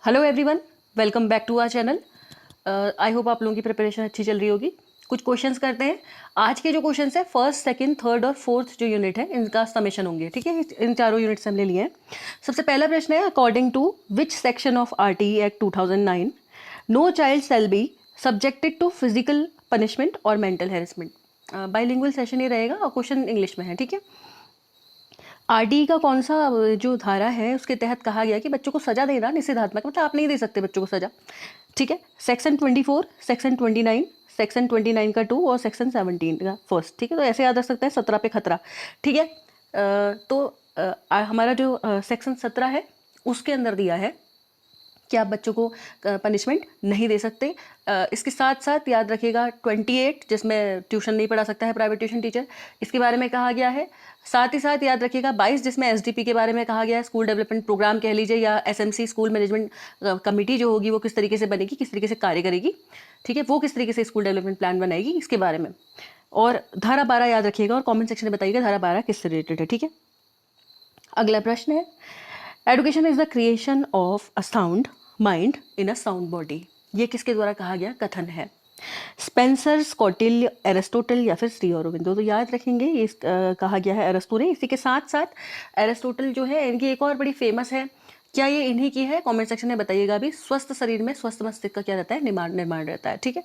Hello everyone, welcome back to our channel. I hope आप लोगों की प्रिपरेशन अच्छी चल रही होगी। कुछ क्वेश्चंस करते हैं। आज के जो क्वेश्चंस है फर्स्ट, सेकंड, थर्ड और फोर्थ जो यूनिट है इनका समेशन होंगे, ठीक है। इन चारों यूनिट से हमने लिए हैं। सबसे पहला प्रश्न है, according to which section of RTE act 2009 no child shall be subjected to physical punishment और मेंटल हैरेसमेंट। बाइलिंगुअल सेशन ही रहेगा और क्वेश्चन इंग्लिश में है, ठीक है। आरटीई का कौन सा जो धारा है उसके तहत कहा गया कि बच्चों को सजा देना निषेधात्मक, मतलब आप नहीं दे सकते बच्चों को सजा, ठीक है। सेक्शन 24, सेक्शन 29, सेक्शन 29 का 2 और सेक्शन 17 का फर्स्ट, ठीक है। तो ऐसे याद रख सकते हैं 17 पे खतरा, ठीक है। हमारा जो सेक्शन 17 है उसके अंदर दिया है कि आप बच्चों को पनिशमेंट नहीं दे सकते। इसके साथ साथ याद रखिएगा 28 जिसमें ट्यूशन नहीं पढ़ा सकता है प्राइवेट ट्यूशन टीचर, इसके बारे में कहा गया है। साथ ही साथ याद रखिएगा 22 जिसमें एसडीपी के बारे में कहा गया है, स्कूल डेवलपमेंट प्रोग्राम कह लीजिए, या एसएमसी स्कूल मैनेजमेंट कमेटी जो होगी वो किस तरीके से बनेगी, किस तरीके से कार्य करेगी, ठीक है, वो किस तरीके से स्कूल डेवलपमेंट प्लान बनाएगी, इसके बारे में। और धारा 12 याद रखिएगा और कॉमेंट सेक्शन में बताइएगा धारा 12 किससे रिलेटेड है, ठीक है। अगला प्रश्न है, education is the creation of a sound mind in a sound body. ये किसके द्वारा कहा गया कथन है? स्पेंसर, स्कॉटिल, एरिस्टोटल या फिर श्री अरबिंदो। तो याद रखेंगे ये कहा गया है अरस्तु ने। इसी के साथ साथ एरिस्टोटल जो है इनकी एक और बड़ी फेमस है, क्या ये इन्हीं की है? कमेंट सेक्शन में बताइएगा भी। स्वस्थ शरीर में स्वस्थ मस्तिष्क का क्या रहता है? निर्माण रहता है, ठीक है।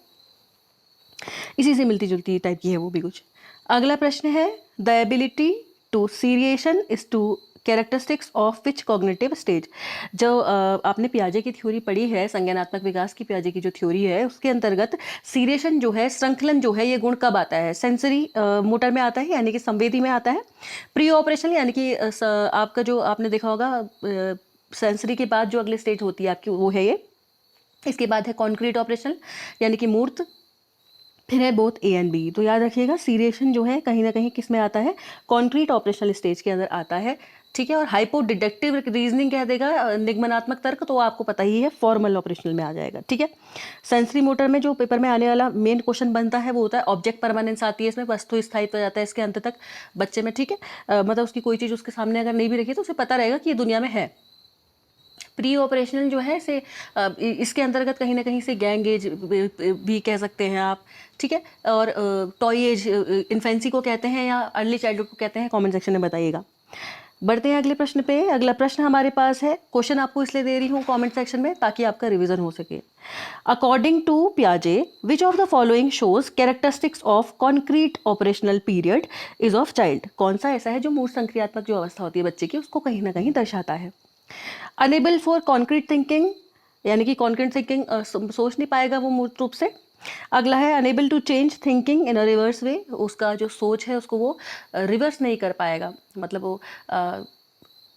इसी से मिलती जुलती टाइप की है वो भी कुछ। अगला प्रश्न है, the ability to seriation is to characteristics of which cognitive stage. जो आपने पियाजे की थ्योरी पढ़ी है, संज्ञानात्मक विकास की पियाजे की जो थ्योरी है उसके अंतर्गत सीरिएशन जो है, श्रृंखलन जो है, ये गुण कब आता है? सेंसरी मोटर में आता है, यानी कि संवेदी में आता है। प्री ऑपरेशन यानी कि आपका जो आपने देखा होगा सेंसरी के बाद जो अगली स्टेज होती है आपकी वो है ये। इसके बाद है कॉन्क्रीट ऑपरेशन यानी कि मूर्त, फिर है बोथ ए एंड बी। तो याद रखिएगा सीरिएशन जो है कहीं ना कहीं किस में आता है? कॉन्क्रीट ऑपरेशनल स्टेज के अंदर आता है, ठीक है। और हाइपो डिडक्टिव रीजनिंग कह देगा, निगमनात्मक तर्क, तो आपको पता ही है फॉर्मल ऑपरेशनल में आ जाएगा, ठीक है। सेंसरी मोटर में जो पेपर में आने वाला मेन क्वेश्चन बनता है वो होता है ऑब्जेक्ट परमानेंस आती है इसमें, वस्तु स्थायित्व हो जाता है इसके अंत तक बच्चे में, ठीक है। मतलब उसकी कोई चीज़ उसके सामने अगर नहीं भी रखी तो उसे पता रहेगा कि ये दुनिया में है। प्री ऑपरेशनल जो है से इसके अंतर्गत कहीं ना कहीं से गैंग एज भी कह सकते हैं आप, ठीक है। और टॉय एज इन्फेंसी को कहते हैं या अर्ली चाइल्डहुड को कहते हैं, कमेंट सेक्शन में बताइएगा। बढ़ते हैं अगले प्रश्न पे। अगला प्रश्न हमारे पास है, क्वेश्चन आपको इसलिए दे रही हूँ कमेंट सेक्शन में ताकि आपका रिवीजन हो सके। अकॉर्डिंग टू पियाजे which of the following shows characteristics of concrete operational period is of child. कौन सा ऐसा है जो मूर्त संक्रियात्मक जो अवस्था होती है बच्चे की उसको कहीं ना कहीं दर्शाता है? अनेबल फॉर कॉन्क्रीट थिंकिंग, यानी कि कॉन्क्रीट थिंकिंग सोच नहीं पाएगा वो मूर्त रूप से। अगला है enable to change thinking in a reverse way, उसका जो सोच है उसको वो रिवर्स नहीं कर पाएगा, मतलब वो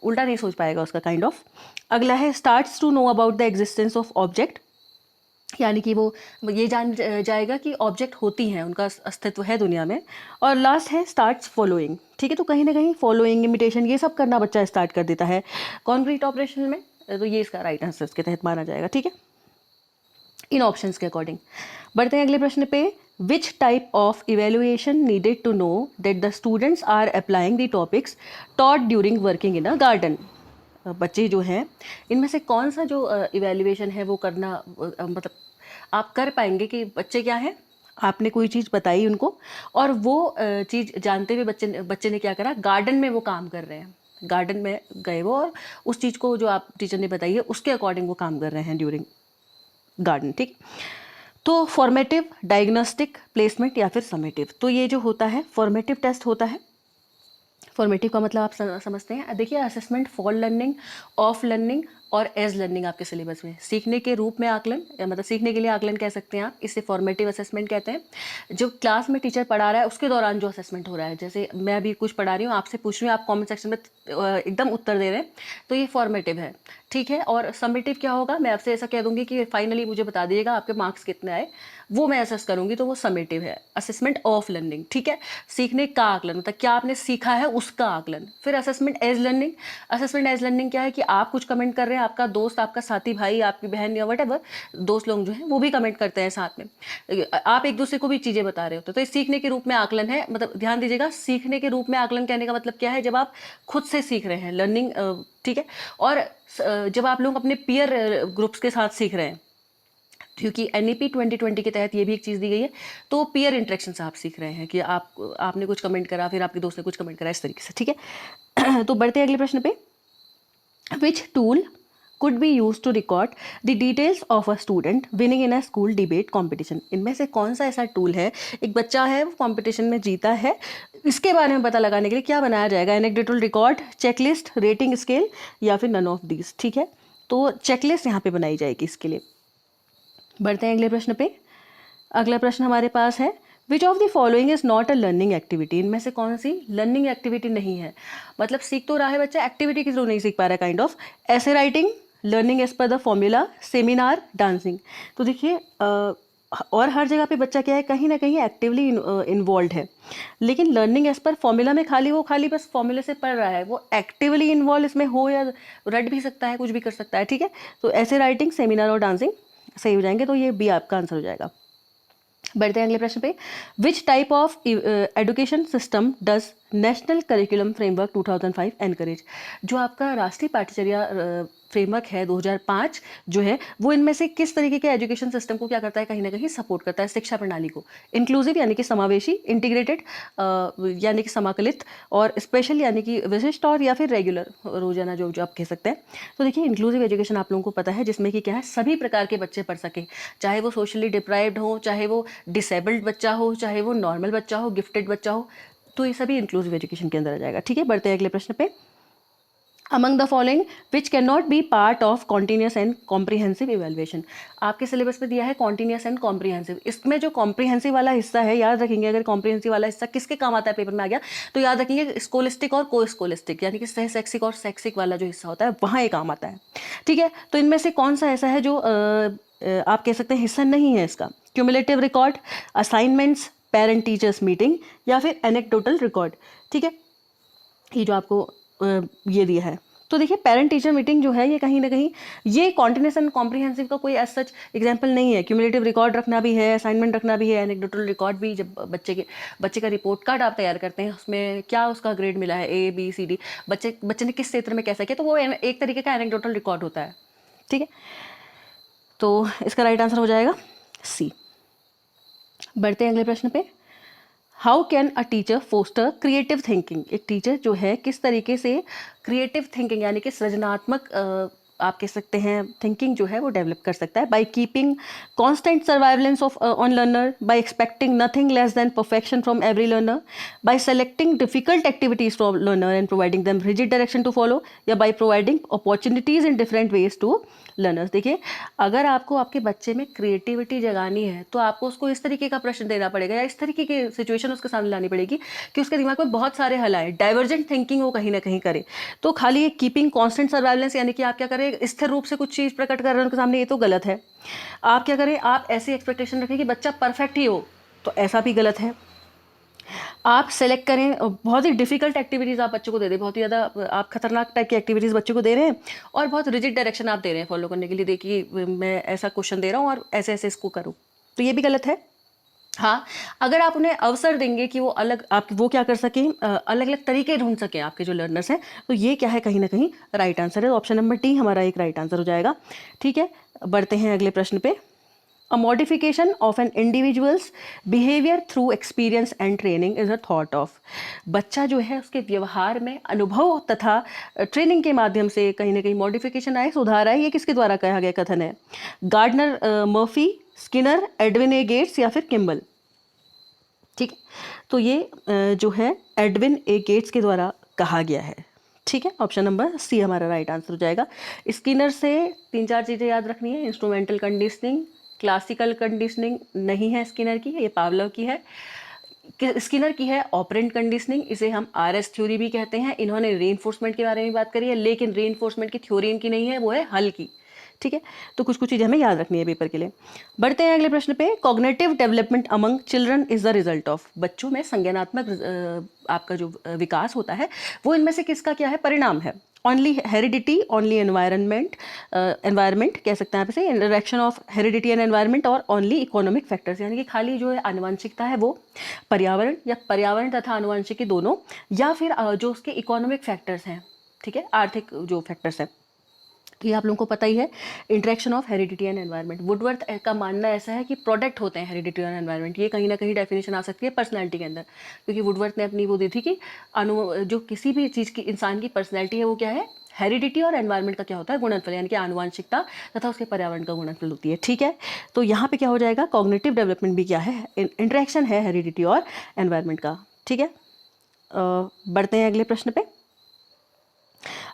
उल्टा नहीं सोच पाएगा उसका काइंड ऑफ। अगला है starts to know about the existence of object, यानी कि वो ये जान जाएगा कि ऑब्जेक्ट होती हैं, उनका अस्तित्व है दुनिया में। और लास्ट है स्टार्ट्स फॉलोइंग, ठीक है। तो कहीं ना कहीं फॉलोइंग, इमिटेशन, ये सब करना बच्चा स्टार्ट कर देता है कॉन्क्रीट ऑपरेशन में, तो ये इसका राइट आंसर इसके तहत माना जाएगा, ठीक है, इन ऑप्शंस के अकॉर्डिंग। बढ़ते हैं अगले प्रश्न पे। Which type of evaluation needed to know that the students are applying the topics taught during working in a garden. बच्चे जो हैं इनमें से कौन सा जो इवेल्युएशन है वो करना मतलब आप कर पाएंगे कि बच्चे क्या है, आपने कोई चीज़ बताई उनको और वो चीज़ जानते हुए बच्चे ने क्या करा, गार्डन में वो काम कर रहे हैं, गार्डन में गए वो और उस चीज़ को जो आप टीचर ने बताई है उसके अकॉर्डिंग वो काम कर रहे हैं ड्यूरिंग गार्डन, ठीक। तो फॉर्मेटिव, डायग्नोस्टिक, प्लेसमेंट या फिर समेटिव। तो ये जो होता है फॉर्मेटिव टेस्ट होता है। फॉर्मेटिव का मतलब आप समझते हैं, देखिए assessment for learning, of learning और एज लर्निंग आपके सिलेबस में। सीखने के रूप में आकलन, या मतलब सीखने के लिए आकलन कह सकते हैं आप, इसे फॉर्मेटिव असेसमेंट कहते हैं। जो क्लास में टीचर पढ़ा रहा है उसके दौरान जो असेसमेंट हो रहा है, जैसे मैं अभी कुछ पढ़ा रही हूँ, आपसे पूछ रही हूँ, आप कॉमेंट सेक्शन में एकदम उत्तर दे रहे हैं, तो ये फॉर्मेटिव है, ठीक है। और समेटिव क्या होगा, मैं आपसे ऐसा कह दूंगी कि फाइनली मुझे बता दिएगा आपके मार्क्स कितने आए, वो मैं असेस करूंगी, तो वो समेटिव है। असेसमेंट ऑफ लर्निंग, ठीक है, सीखने का आकलन, मतलब क्या आपने सीखा है उसका आकलन। फिर assessment as learning. Assessment as learning क्या है कि आप कुछ कमेंट कर रहे हैं, आपका दोस्त, आपका साथी भाई, आपकी बहन या वट दोस्त लोग जो हैं वो भी कमेंट करते हैं साथ में, आप एक दूसरे को भी चीज़ें बता रहे होते, तो ये सीखने के रूप में आकलन है। मतलब ध्यान दीजिएगा, सीखने के रूप में आकलन कहने का मतलब क्या है, जब आप खुद से सीख रहे हैं, लर्निंग, ठीक है। और जब आप लोग अपने पीयर ग्रुप्स के साथ सीख रहे हैं, क्योंकि NEP 2020 के तहत ये भी एक चीज़ दी गई है, तो पीयर इंटरेक्शन से आप सीख रहे हैं कि आपने कुछ कमेंट करा, फिर आपके दोस्त ने कुछ कमेंट करा, इस तरीके से, ठीक है। तो बढ़ते हैं अगले प्रश्न पे। Which tool could be used to record the details of a student winning in a school debate competition? इनमें से कौन सा ऐसा टूल है, एक बच्चा है वो कंपटीशन में जीता है, इसके बारे में पता लगाने के लिए क्या बनाया जाएगा? Anecdotal record, checklist, rating scale या फिर नन ऑफ दीज, ठीक है। तो चेकलिस्ट यहाँ पे बनाई जाएगी इसके लिए। बढ़ते हैं अगले प्रश्न पे। अगला प्रश्न हमारे पास है, विच of the following is not a learning activity? इनमें से कौन सी लर्निंग एक्टिविटी नहीं है? मतलब सीख तो रहा है बच्चा, एक्टिविटी के थ्रू नहीं सीख पा रहा है, काइंड ऑफ। ऐसे writing, learning as per the formula, seminar, dancing. तो देखिए और हर जगह पे बच्चा क्या है, कहीं ना कहीं एक्टिवली इन्वॉल्व है, लेकिन लर्निंग एज पर फॉर्मूला में खाली बस फॉर्मूले से पढ़ रहा है, वो एक्टिवली इन्वॉल्व इसमें हो या रट भी सकता है, कुछ भी कर सकता है, ठीक है। तो ऐसे राइटिंग, सेमिनार और डांसिंग सही हो जाएंगे, तो ये बी आपका आंसर हो जाएगा। बढ़ते हैं अगले प्रश्न पे। Which type of education system does national curriculum framework 2005 encourage? जो आपका राष्ट्रीय पाठ्यचर्या फ्रेमवर्क है 2005 जो है, वो इनमें से किस तरीके के एजुकेशन सिस्टम को क्या करता है, कहीं ना कहीं सपोर्ट करता है, शिक्षा प्रणाली को? इंक्लूसिव यानी कि समावेशी, इंटीग्रेटेड यानी कि समाकलित, और स्पेशल यानी कि विशिष्ट, और या फिर रेगुलर, रोजाना जो आप कह सकते हैं। तो देखिए इंक्लूसिव एजुकेशन आप लोगों को पता है, जिसमें कि क्या है, सभी प्रकार के बच्चे पढ़ सकें, चाहे वो सोशली डिप्राइव्ड हो, चाहे वो डिसेबल्ड बच्चा हो, चाहे वो नॉर्मल बच्चा हो, गिफ्टेड बच्चा हो, तो ये सभी इंक्लूसिव एजुकेशन के अंदर आ जाएगा, ठीक है। बढ़ते हैं अगले प्रश्न पे। Among the following which can not be part of continuous and comprehensive evaluation? आपके सिलेबस में दिया है कॉन्टीन्यूस एंड कॉम्प्रीहेंसिव, इसमें जो कॉम्प्रीहेंसिव वाला हिस्सा है, याद रखेंगे, अगर कॉम्प्रीहेंसिव वाला हिस्सा किसके काम आता है, पेपर में आ गया तो याद रखेंगे, स्कोलिस्टिक और को स्कोलिस्टिक, यानी कि सह शैक्षिक और शैक्षिक वाला जो हिस्सा होता है, वहाँ ये काम आता है, ठीक है। तो इनमें से कौन सा ऐसा है जो आप कह सकते हैं हिस्सा नहीं है इसका? Cumulative record, assignments, parent teachers meeting या फिर एनेक्डोटल रिकॉर्ड, ठीक है। ये जो आपको ये दिया है, तो देखिए पेरेंट टीचर मीटिंग जो है, ये कहीं ना कहीं ये कॉन्टिन्यूस एंड कॉम्प्रीहेंसिव का कोई एज सच एग्जाम्पल नहीं है। क्यूमुलेटिव रिकॉर्ड रखना भी है, असाइनमेंट रखना भी है, एनेक्डोटल रिकॉर्ड भी, जब बच्चे का रिपोर्ट कार्ड आप तैयार करते हैं, उसमें क्या उसका ग्रेड मिला है, ABCD, बच्चे ने किस क्षेत्र में कैसा किया, तो वो एक तरीके का एनेक्डोटल रिकॉर्ड होता है, ठीक है। तो इसका राइट आंसर हो जाएगा C। बढ़ते हैं अगले प्रश्न पे। How can a teacher foster creative thinking? एक टीचर जो है किस तरीके से क्रिएटिव थिंकिंग यानी कि सृजनात्मक आप कह सकते हैं थिंकिंग जो है वो डेवलप कर सकता है? By keeping constant surveillance of on learner, by expecting nothing less than perfection from every learner, by selecting difficult activities from learner and providing them rigid direction to follow, या by providing opportunities in different ways to learners? देखिए अगर आपको आपके बच्चे में creativity जगानी है, तो आपको उसको इस तरीके का प्रश्न देना पड़ेगा, या इस तरीके की सिचुएशन उसके सामने लानी पड़ेगी कि उसके दिमाग में बहुत सारे हल आए, डाइवर्जेंट थिंकिंग वो कहीं ना कहीं करे। तो खाली कीपिंग कांस्टेंट सर्वाइलेंस यानी कि आप क्या करें, स्थिर रूप से कुछ चीज़ प्रकट कर रहे हैं उनके सामने, ये तो गलत है। आप क्या करें, आप ऐसी एक्सपेक्टेशन रखें कि बच्चा परफेक्ट ही हो, तो ऐसा भी गलत है। आप सेलेक्ट करें बहुत ही डिफिकल्ट एक्टिविटीज़ आप बच्चों को दे दें, बहुत ही ज़्यादा आप खतरनाक टाइप की एक्टिविटीज़ बच्चों को दे रहे हैं, और बहुत रिजिड डायरेक्शन आप दे रहे हैं फॉलो करने के लिए, देखिए मैं ऐसा क्वेश्चन दे रहा हूँ और ऐसे ऐसे इसको करूँ, तो ये भी गलत है। हाँ, अगर आप उन्हें अवसर देंगे कि वो अलग आप वो क्या कर सकें, अलग अलग तरीके ढूंढ सकें आपके जो लर्नर्स हैं, तो ये क्या है, कहीं ना कहीं राइट आंसर है। ऑप्शन नंबर डी हमारा एक राइट आंसर हो जाएगा, ठीक है। बढ़ते हैं अगले प्रश्न पे। A modification of an individual's behavior through experience and training is a thought of। बच्चा जो है उसके व्यवहार में अनुभव तथा ट्रेनिंग के माध्यम से कहीं ना कहीं मॉडिफिकेशन आए, सुधार आए, ये किसके द्वारा कहा गया कथन है? Gardner, Murphy, Skinner, Edwin A Gates या फिर किम्बल, ठीक है। तो ये जो है एडविन ए गेट्स के द्वारा कहा गया है, ठीक है। ऑप्शन नंबर सी हमारा राइट आंसर हो जाएगा। स्किनर से 3-4 चीज़ें याद रखनी है। इंस्ट्रूमेंटल कंडीशनिंग, क्लासिकल कंडीशनिंग नहीं है स्किनर की, ये पावलोव की है। स्किनर की है ऑपरेंट कंडीशनिंग, इसे हम RS थ्योरी भी कहते हैं। इन्होंने रीइंफोर्समेंट के बारे में बात करी है, लेकिन रीइंफोर्समेंट की थ्योरी इनकी नहीं है, वो है हल की, ठीक है। तो कुछ कुछ चीज़ें हमें याद रखनी है पेपर के लिए। बढ़ते हैं अगले प्रश्न पे। Cognitive development among children is the result of. बच्चों में संज्ञानात्मक आपका जो विकास होता है वो इनमें से किसका क्या है, परिणाम है? Only heredity, only environment, environment कह सकते हैं आप इसे, interaction of heredity and environment, और ओनली इकोनॉमिक फैक्टर्स, यानी कि खाली जो है आनुवंशिकता है वो पर्यावरण, या पर्यावरण तथा आनुवंशिकी दोनों, या फिर जो उसके इकोनॉमिक फैक्टर्स हैं, ठीक है, आर्थिक जो फैक्टर्स हैं, ये आप लोगों को पता ही है, interaction of heredity and environment. Woodworth का मानना ऐसा है कि प्रोडक्ट होते हैं हेरिडिटी और एनवायरनमेंट। ये कहीं ना कहीं डेफिनेशन आ सकती है पर्सनैलिटी के अंदर, क्योंकि वुडवर्थ ने अपनी वो दी थी कि जो किसी भी चीज़ की इंसान की पर्सनैलिटी है वो क्या है, हेरिडिटी और एनवायरनमेंट का क्या होता है, गुणनफल, यानी कि आनुवांशिकता तथा उसके पर्यावरण का गुणनफल होती है। ठीक है, तो यहाँ पे क्या हो जाएगा, कॉग्निटिव डेवलपमेंट भी क्या है, इंटरेक्शन है हेरिडिटी और एनवायरनमेंट का। ठीक है, बढ़ते हैं अगले प्रश्न पे।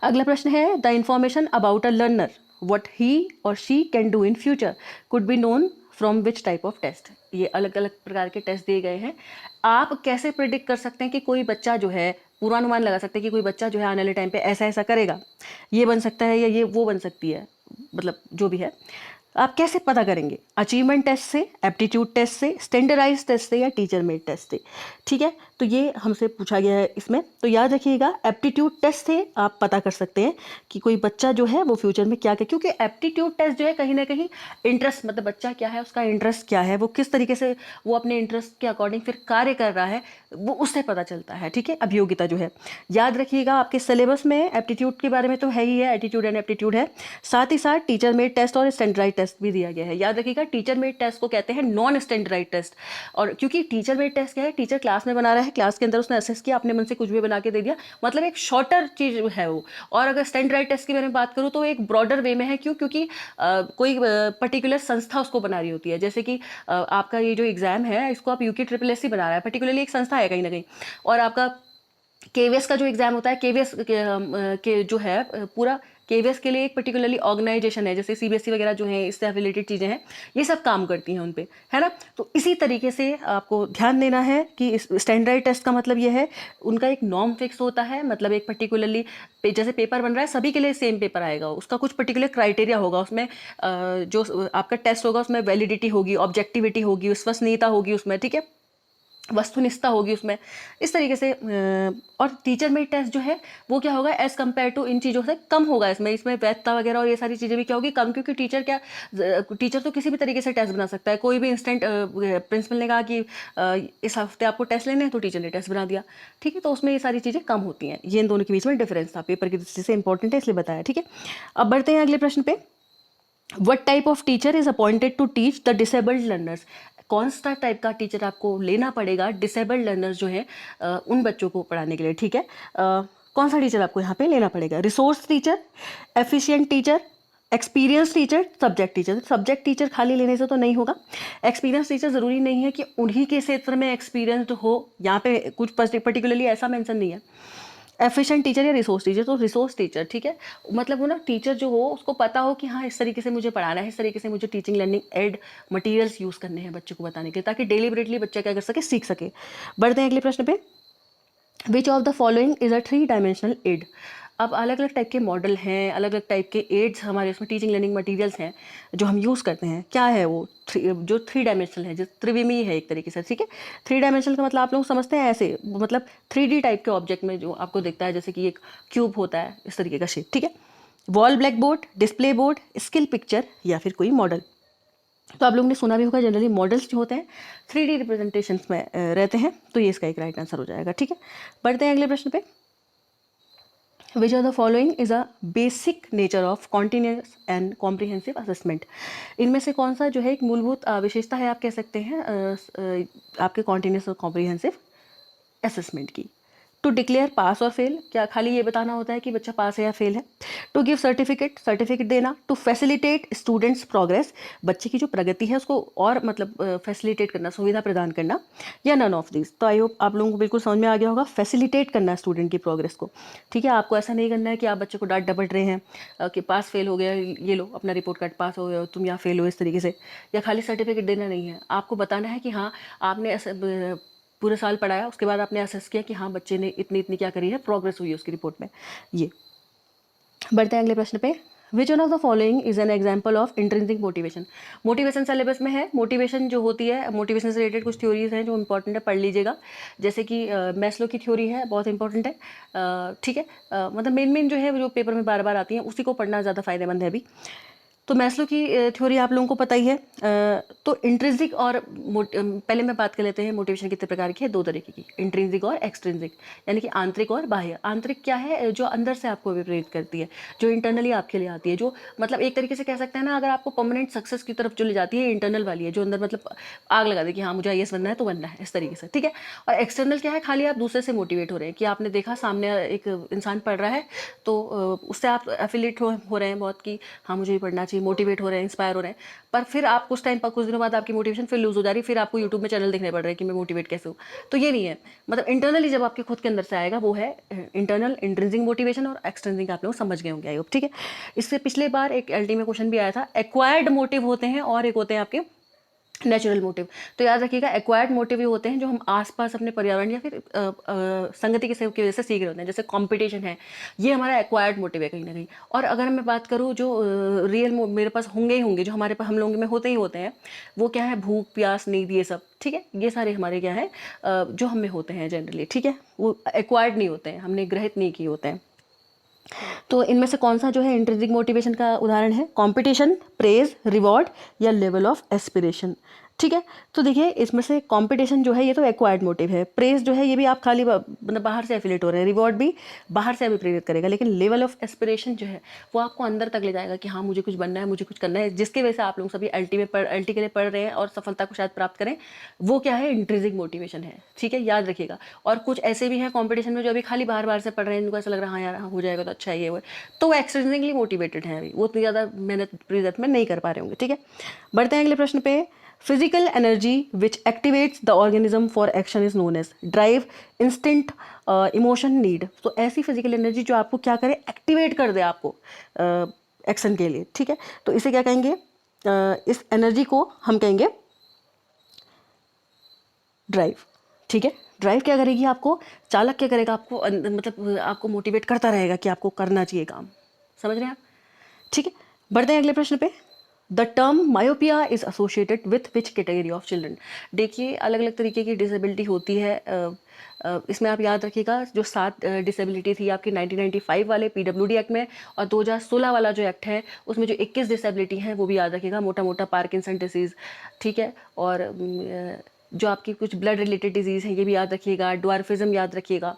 अगला प्रश्न है, the information about a learner what he और she can do in future could be known from which type of test. ये अलग अलग प्रकार के टेस्ट दिए गए हैं। आप कैसे प्रिडिक्ट कर सकते हैं कि कोई बच्चा जो है, पूर्वानुमान लगा सकते हैं कि कोई बच्चा जो है आने वाले टाइम पे ऐसा ऐसा करेगा, ये बन सकता है या ये वो बन सकती है, मतलब जो भी है आप कैसे पता करेंगे, अचीवमेंट टेस्ट से, एप्टीट्यूड टेस्ट से, स्टैंडर्डाइज टेस्ट से या टीचर मेड टेस्ट से। ठीक है, तो ये हमसे पूछा गया है इसमें, तो याद रखिएगा एप्टीट्यूड टेस्ट से आप पता कर सकते हैं कि कोई बच्चा जो है वो फ्यूचर में क्या क्या, क्योंकि एप्टीट्यूड टेस्ट जो है कहीं ना कहीं इंटरेस्ट, मतलब बच्चा क्या है, उसका इंटरेस्ट क्या है, वो किस तरीके से वो अपने इंटरेस्ट के अकॉर्डिंग फिर कार्य कर रहा है, वो उससे पता चलता है। ठीक है, अभियोगिता जो है, याद रखिएगा आपके सिलेबस में एप्टीट्यूड के बारे में तो है ही है, एटीट्यूड एंड एप्टीट्यूड है, साथ ही साथ टीचर मेड टेस्ट और स्टैंडर्डाइज टेस्ट भी दिया गया है। याद रखिएगा टीचर मेड टेस्ट को कहते हैं नॉन स्टैंडर्डाइज टेस्ट, और क्योंकि टीचर मेड टेस्ट क्या है, टीचर क्लास में बना रहा है, क्लास के अंदर उसने असेस किया, अपने मन से कुछ भी बना के दे दिया, मतलब एक शॉर्टर चीज है वो। और अगर स्टैंडर्डाइज टेस्ट की मैंने बात करूँ तो एक ब्रॉडर वे में है, क्यों, क्योंकि कोई पर्टिकुलर संस्था उसको बना रही होती है, जैसे कि आपका ये जो एग्जाम है इसको आप यूके ट्रिपल एस सी बना रहा है, पर्टिकुलरली एक संस्था है कहीं ना कहीं, और आपका केवीएस का जो एग्जाम होता है, केवीएस के जो है पूरा केवीएस के लिए एक पर्टिकुलरली ऑर्गेनाइजेशन है, जैसे सीबीएसई वगैरह जो है, इससे रिलेटेड चीज़ें हैं, ये सब काम करती हैं उन पे, है ना। तो इसी तरीके से आपको ध्यान देना है कि इस स्टैंडर्ड टेस्ट का मतलब ये है, उनका एक नॉर्म फिक्स होता है, मतलब एक पर्टिकुलरली जैसे पेपर बन रहा है सभी के लिए सेम पेपर आएगा, उसका कुछ पर्टिकुलर क्राइटेरिया होगा, उसमें जो आपका टेस्ट होगा उसमें वैलिडिटी होगी, ऑब्जेक्टिविटी होगी, विश्वसनीयता होगी उसमें, ठीक है, वस्तुनिष्ठता होगी उसमें, इस तरीके से। और टीचर मेड टेस्ट जो है वो क्या होगा, एज कम्पेयर टू इन चीज़ों से कम होगा, इसमें वैधता वगैरह और ये सारी चीज़ें भी क्या होगी, कम, क्योंकि टीचर तो किसी भी तरीके से टेस्ट बना सकता है, कोई भी इंस्टेंट प्रिंसिपल ने कहा कि इस हफ्ते आपको टेस्ट लेने हैं तो टीचर ने टेस्ट बना दिया। ठीक है, तो उसमें ये सारी चीज़ें कम होती हैं, ये इन दोनों के बीच में डिफरेंस था, पेपर की दृष्टि से इंपॉर्टेंट है इसलिए बताया। ठीक है, अब बढ़ते हैं अगले प्रश्न पे। What type of teacher is appointed to teach the disabled learners? कौन सा टाइप का टीचर आपको लेना पड़ेगा डिसेबल्ड लर्नर्स जो हैं उन बच्चों को पढ़ाने के लिए। ठीक है, कौन सा टीचर आपको यहाँ पे लेना पड़ेगा, resource teacher, efficient teacher, experience teacher, subject teacher. Subject teacher खाली लेने से तो नहीं होगा, एक्सपीरियंस टीचर ज़रूरी नहीं है कि उन्हीं के क्षेत्र में एक्सपीरियंसड हो, यहाँ पे कुछ पर्टिकुलरली ऐसा मेंशन नहीं है। एफिशिएंट टीचर या रिसोर्स टीचर, तो रिसोर्स टीचर, ठीक है, मतलब वो ना टीचर जो हो उसको पता हो कि हाँ इस तरीके से मुझे पढ़ाना है, इस तरीके से मुझे teaching learning aid materials use करने हैं बच्चे को बताने के लिए, ताकि डेलिबरेटली बच्चा क्या कर सके, सीख सके। बढ़ते हैं अगले प्रश्न पे। Which of the following is a 3 dimensional aid. अब अलग अलग टाइप के मॉडल हैं, अलग अलग टाइप के एड्स हमारे उसमें टीचिंग लर्निंग मटेरियल्स हैं जो हम यूज़ करते हैं। क्या है वो जो 3 डायमेंशनल है, जो त्रिविमीय है एक तरीके से। ठीक है, 3 डायमेंशनल का मतलब आप लोग समझते हैं ऐसे, मतलब 3D टाइप के ऑब्जेक्ट में जो आपको दिखता है, जैसे कि एक क्यूब होता है इस तरीके का शेप। ठीक है, wall black board, display board, skill picture या फिर कोई मॉडल। तो आप लोगों ने सुना भी होगा, जनरली मॉडल्स जो होते हैं 3D रिप्रेजेंटेशंस में रहते हैं, तो ये इसका एक राइट आंसर हो जाएगा। ठीक है, बढ़ते हैं अगले प्रश्न पे। Which of the following is a basic nature of continuous and comprehensive assessment. इनमें से कौन सा जो है एक मूलभूत विशेषता है, आप कह सकते हैं आपके कॉन्टिन्यूस और कॉम्प्रिहेंसिव असेसमेंट की। टू डिक्लेयर पास और फेल, क्या खाली ये बताना होता है कि बच्चा पास है या फेल है। टू गिव सर्टिफिकेट देना। टू फैसिलिटेट स्टूडेंट्स प्रोग्रेस, बच्चे की जो प्रगति है उसको और मतलब फैसिलिटेट करना, सुविधा प्रदान करना, या नन ऑफ दिस। तो आई होप आप लोगों को बिल्कुल समझ में आ गया होगा, फैसिलिटेट करना स्टूडेंट की प्रोग्रेस को। ठीक है, आपको ऐसा नहीं करना है कि आप बच्चे को डांट डपट रहे हैं कि पास फेल हो गया, ये लो अपना रिपोर्ट कार्ड, पास हो गया तुम यहाँ फेल हो, इस तरीके से, या खाली सर्टिफिकेट देना नहीं है। आपको बताना है कि हाँ आपने पूरे साल पढ़ाया, उसके बाद आपने असेस किया कि हाँ बच्चे ने इतनी इतनी क्या करी है, प्रोग्रेस हुई है उसकी रिपोर्ट में। ये बढ़ते हैं अगले प्रश्न पे। Which one of the following is an example of intrinsic motivation. Motivation syllabus में है, मोटिवेशन जो होती है, मोटिवेशन से रिलेटेड कुछ थ्योरीज हैं जो इंपॉर्टेंट है, पढ़ लीजिएगा, जैसे कि मैस्लो की थ्योरी है, बहुत इंपॉर्टेंट है। ठीक है, मतलब मेन जो है जो पेपर में बार बार आती हैं उसी को पढ़ना ज़्यादा फायदेमंद है अभी। तो मैस्लो की थ्योरी आप लोगों को पता ही है। तो इंट्रिंसिक और पहले मैं बात कर लेते हैं मोटिवेशन कितने प्रकार की है, दो तरीके की, इंट्रिंसिक और एक्सट्रिंसिक, यानी कि आंतरिक और बाह्य। आंतरिक क्या है, जो अंदर से आपको प्रेरित करती है, जो इंटरनली आपके लिए आती है, जो मतलब एक तरीके से कह सकते हैं ना, अगर आपको परमानेंट सक्सेस की तरफ जो ले जाती है, इंटरनल वाली है, जो अंदर मतलब आग लगा दे कि हाँ मुझे IAS बनना है तो बनना है, इस तरीके से, ठीक है। और एक्सटर्नल क्या है, खाली आप दूसरे से मोटिवेट हो रहे हैं, कि आपने देखा सामने एक इंसान पढ़ रहा है तो उससे आप एफिलिएट हो रहे हैं बहुत, कि हाँ मुझे भी पढ़ना चाहिए, मोटिवेट हो रहे हैं, इंस्पायर हो रहे हैं। पर फिर आप कुछ टाइम पर, कुछ दिनों बाद आपकी मोटिवेशन फिर लूज हो जा रही है, फिर आपको यूट्यूब में चैनल देखने पड़ रहे हैं कि मैं मोटिवेट कैसे हूँ। तो ये नहीं है, मतलब इंटरनली जब आपके खुद के अंदर से आएगा वो है इंटरनल इंट्रिंसिक मोटिवेशन, और एक्सट्रिंसिक आप लोग समझ गए होंगे आई होप, ठीक है। इससे पिछले बार एक LT में क्वेश्चन भी आया था, एक्वायर्ड मोटिव होते हैं और एक होते हैं आपके नेचुरल मोटिव। तो याद रखिएगा, एक्वायर्ड मोटिव ये होते हैं जो हम आसपास अपने पर्यावरण या फिर संगति की वजह से सीख रहे होते हैं, जैसे कंपटीशन है, ये हमारा एक्वायर्ड मोटिव है कहीं ना कहीं। और अगर मैं बात करूँ जो रियल मेरे पास होंगे ही होंगे, जो हमारे पास हम लोगों में होते ही होते हैं, वो क्या है, भूख प्यास नींद ये सब, ठीक है, ये सारे हमारे क्या है जो हमें होते हैं जनरली, ठीक है, वो एक्वायर्ड नहीं होते हैं, हमने ग्रहित नहीं किए होते हैं। तो इनमें से कौन सा जो है इंट्रिंसिक मोटिवेशन का उदाहरण है, कंपटीशन, प्रेज, रिवॉर्ड या लेवल ऑफ एस्पिरेशन, ठीक है। तो देखिए इसमें से कंपटीशन जो है ये तो एक्वायर्ड मोटिव है, प्रेज जो है ये भी आप खाली मतलब बाहर से एफिलेट हो रहे हैं, रिवॉर्ड भी बाहर से अभी प्रेरित करेगा, लेकिन लेवल ऑफ एस्पिरेशन जो है वो आपको अंदर तक ले जाएगा कि हाँ मुझे कुछ बनना है, मुझे कुछ करना है, जिसकी वजह से आप लोग सभी LT के लिए पढ़ रहे हैं और सफलता को शायद प्राप्त करें, वो क्या है, इंट्रिंसिक मोटिवेशन है, ठीक है, याद रखिएगा। और कुछ ऐसे भी हैं कॉम्पिटिशन में जो अभी खाली बाहर बाहर से पढ़ रहे हैं, उनको ऐसा लग रहा है हाँ यार हाँ हो जाएगा तो अच्छा है, ये वो, तो वो एक्सट्रिंसिकली मोटिवेटेड है, अभी वो उतनी ज़्यादा मेहनत रिजल्ट में नहीं कर पा रहे होंगे, ठीक है। बढ़ते हैं अगले प्रश्न पे। Physical energy which activates the organism for action is known as drive, instinct, emotion, need. तो ऐसी फिजिकल एनर्जी जो आपको क्या करे, एक्टिवेट कर दे आपको एक्शन के लिए, ठीक है, तो इसे क्या कहेंगे, इस एनर्जी को हम कहेंगे ड्राइव, ठीक है। ड्राइव क्या करेगी आपको, चालक क्या करेगा आपको, मतलब आपको मोटिवेट करता रहेगा कि आपको करना चाहिए काम, समझ रहे हैं आप, ठीक है। बढ़ते हैं अगले प्रश्न पे। The term myopia is associated with which category of children. देखिए अलग अलग तरीके की डिसेबिलिटी होती है, इसमें आप याद रखिएगा जो 7 डिसेबिलिटी थी आपकी 1995 वाले PWD एक्ट में, और 2016 वाला जो एक्ट है उसमें जो 21 डिसेबिलिटी हैं वो भी याद रखिएगा, मोटा मोटा पार्किंसन डिसीज़, ठीक है, और जो आपकी कुछ ब्लड रिलेटेड डिजीज़ हैं ये भी याद रखिएगा, ड्वार्फिज्म याद रखिएगा,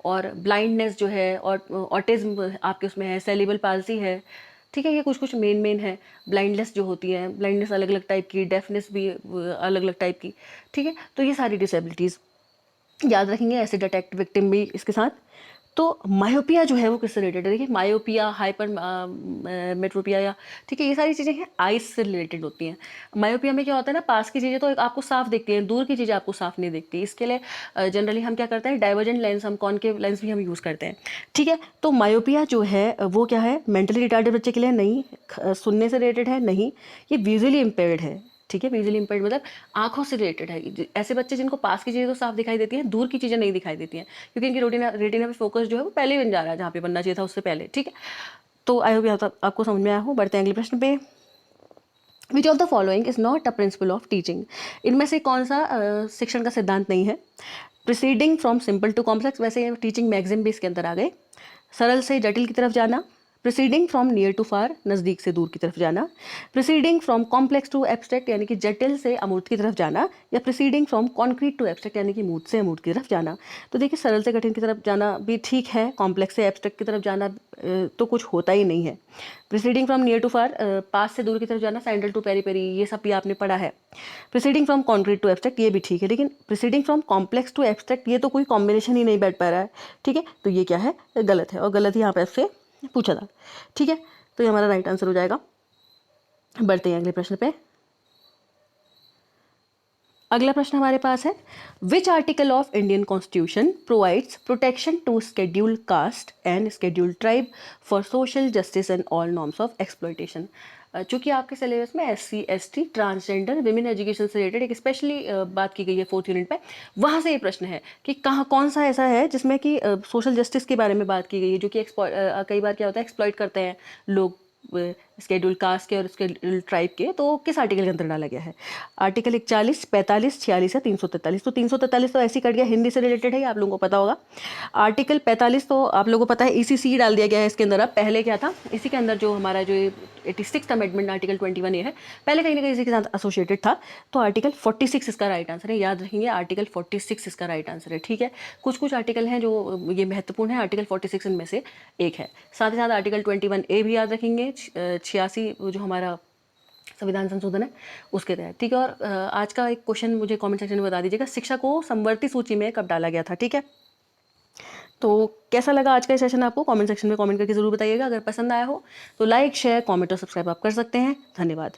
और ब्लाइंडनेस जो है, और ऑटिज्म आपके उसमें है, सेरिब्रल पाल्सी है, ठीक है, ये कुछ कुछ मेन है। ब्लाइंडनेस जो होती है, ब्लाइंडनेस अलग अलग टाइप की, डेफनेस भी अलग अलग टाइप की, ठीक है, तो ये सारी डिसेबिलिटीज़ याद रखेंगे, ऐसे डिटेक्ट विक्टिम भी इसके साथ। तो मायोपिया जो है वो किससे रिलेटेड है, देखिए मायोपिया, हाइपर मेट्रोपिया, या ठीक है, ये सारी चीज़ें हैं आइस से रिलेटेड होती हैं। मायोपिया में क्या होता है ना, पास की चीज़ें तो आपको साफ दिखती हैं, दूर की चीज़ें आपको साफ नहीं दिखती, इसके लिए जनरली हम क्या करते हैं, डाइवर्जेंट लेंस, हम कॉनकेव लेंस भी हम यूज़ करते हैं, ठीक है। तो मायोपिया जो है वो क्या है, मेंटली रिटार्डेड बच्चे के लिए नहीं, सुनने से रिलेटेड है नहीं, ये विजुअली इम्पेयर्ड है, ठीक है, विजुअली इम्पेयर्ड मतलब आंखों से रिलेटेड है। ऐसे बच्चे जिनको पास की चीज़ें तो साफ दिखाई देती हैं, दूर की चीज़ें नहीं दिखाई देती हैं, क्योंकि इनकी रेटिना पे फोकस जो है वो पहले ही बन जा रहा है जहाँ पे बनना चाहिए था उससे पहले, ठीक है। तो आई होप आपको समझ में आया हो। बढ़ते हैं अगले प्रश्न पे। Which of the following is not a principle of teaching. इनमें से कौन सा शिक्षण का सिद्धांत नहीं है। Preceding from simple to complex, वैसे टीचिंग मैगजीन भी इसके अंदर आ गए। सरल से जटिल की तरफ जाना, preceding from near to far, नज़दीक से दूर की तरफ जाना, preceding from complex to abstract यानी कि जटिल से अमूर्त की तरफ जाना, या preceding from concrete to abstract यानी कि मूर्त से अमूर्त की तरफ जाना। तो देखिए सरल से कठिन की तरफ जाना भी ठीक है, कॉम्प्लेक्स से एब्स्ट्रैक्ट की तरफ जाना तो कुछ होता ही नहीं है। प्रिसीडिंग फ्रॉम नियर टू फार, पास से दूर की तरफ जाना, सैंडल टू पेरी पेरी, ये सब भी आपने पढ़ा है। Preceding from concrete to abstract ये भी ठीक है, लेकिन preceding from complex to abstract ये तो कोई कॉम्बिनेशन ही नहीं बैठ पा रहा है, ठीक है, तो ये क्या है, गलत है, और गलत ही यहाँ पे आपसे पूछा था, ठीक है, तो ये हमारा राइट आंसर हो जाएगा। बढ़ते हैं अगले प्रश्न पे। अगला प्रश्न हमारे पास है, which article of Indian constitution provides protection to scheduled caste and scheduled tribe for social justice and all norms of exploitation. चूँकि आपके सिलेबस में SC ST transgender women education से रिलेटेड एक स्पेशली बात की गई है 4th यूनिट पे, वहाँ से ये प्रश्न है कि कहाँ कौन सा ऐसा है जिसमें कि सोशल जस्टिस के बारे में बात की गई है, जो कि कई बार क्या होता है एक्सप्लॉइट करते हैं लोग स्केड्यूल कास्ट के और स्केड्यूल ट्राइब के, तो किस आर्टिकल के अंदर डाला गया है। आर्टिकल 41, 45, 46 या 343। तो 343 तो ऐसे ही कट गया, हिंदी से रिलेटेड है, आप लोगों को पता होगा। आर्टिकल 45 तो आप लोगों को पता है ECC डाल दिया गया है इसके अंदर। अब पहले क्या था, इसी के अंदर जो हमारा जो 86 अमेंडमेंट आर्टिकल 21A है, पहले कहीं ना कहीं इसी के साथ एसोसिएटेड था, तो आर्टिकल 46 इसका राइट आंसर है, याद रखेंगे आर्टिकल 46 इसका राइट आंसर है, ठीक है। कुछ कुछ आर्टिकल हैं जो ये महत्वपूर्ण है, आर्टिकल 46 इनमें से एक है। साथ ही साथ आर्टिकल 21A भी याद रखेंगे, 86 जो हमारा संविधान संशोधन है उसके तहत, ठीक है। और आज का एक क्वेश्चन मुझे कमेंट सेक्शन में बता दीजिएगा, शिक्षा को समवर्ती सूची में कब डाला गया था, ठीक है। तो कैसा लगा आज का सेशन आपको, कमेंट सेक्शन में कमेंट करके जरूर बताइएगा। अगर पसंद आया हो तो लाइक शेयर कमेंट और सब्सक्राइब आप कर सकते हैं। धन्यवाद।